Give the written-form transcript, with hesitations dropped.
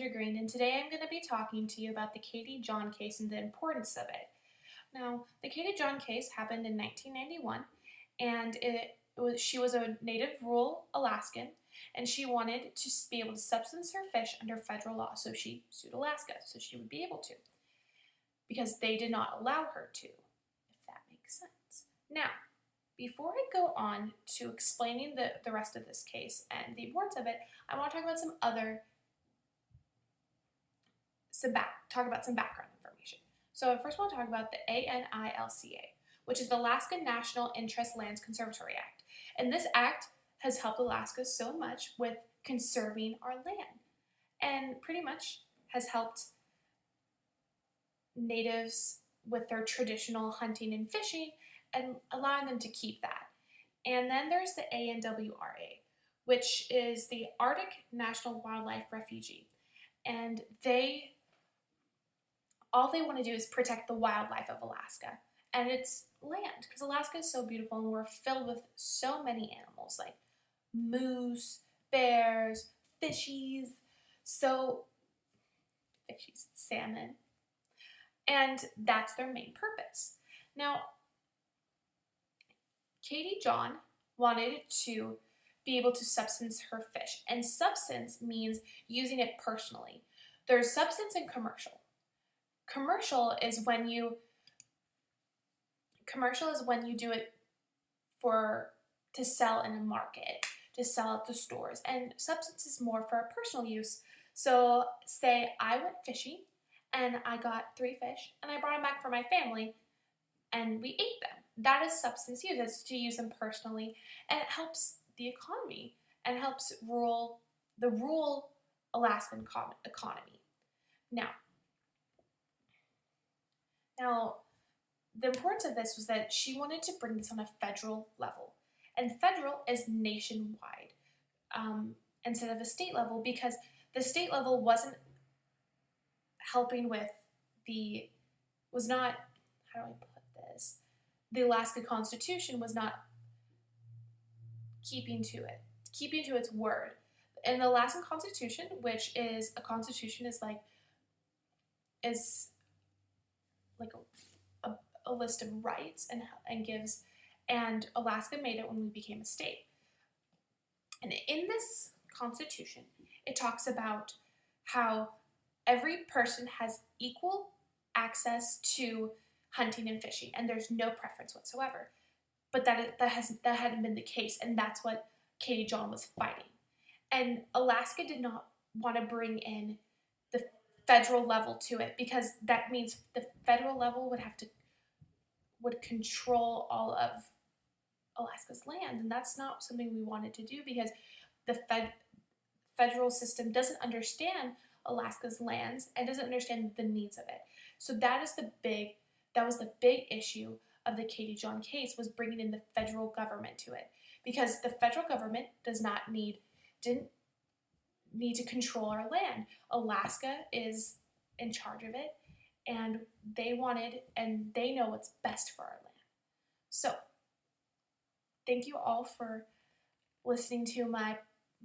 Green, and today I'm going to be talking to you about the Katie John case and the importance of it. Now, the Katie John case happened in 1991, and she was a native rural Alaskan, and she wanted to be able to subsistence her fish under federal law, so she sued Alaska so she would be able to, because they did not allow her to, if that makes sense. Now, before I go on to explaining the rest of this case and the importance of it, I want to talk about some background information. So I first want to talk about the ANILCA, which is the Alaska National Interest Lands Conservatory Act. And this act has helped Alaska so much with conserving our land and pretty much has helped natives with their traditional hunting and fishing and allowing them to keep that. And then there's the ANWRA, which is the Arctic National Wildlife Refuge. And all they want to do is protect the wildlife of Alaska and its land, because Alaska is so beautiful and we're filled with so many animals like moose, bears, salmon, and that's their main purpose. Now, Katie John wanted to be able to subsistence her fish, and subsistence means using it personally. There's subsistence and commercial. Commercial is when you do it to sell in a market, to sell at the stores, and subsistence is more for personal use. So say I went fishing and I got 3 fish and I brought them back for my family and we ate them. That is subsistence use. It's to use them personally, and it helps the economy and helps the rural Alaskan economy. Now, the importance of this was that she wanted to bring this on a federal level. And federal is nationwide instead of a state level, because the state level wasn't helping with the Alaska Constitution was not keeping to its word. And the Alaskan Constitution, which is a constitution, is like a list of rights and Alaska made it when we became a state. And in this constitution, it talks about how every person has equal access to hunting and fishing, and there's no preference whatsoever. But that hadn't been the case, and that's what Katie John was fighting. And Alaska did not want to bring in the federal level to it, because that means the federal level would control all of Alaska's land, and that's not something we wanted to do, because the federal system doesn't understand Alaska's lands and doesn't understand the needs of it. So that was the big issue of the Katie John case, was bringing in the federal government to it, because the federal government didn't need to control our land. Alaska is in charge of it, and they know what's best for our land. So, thank you all for listening to my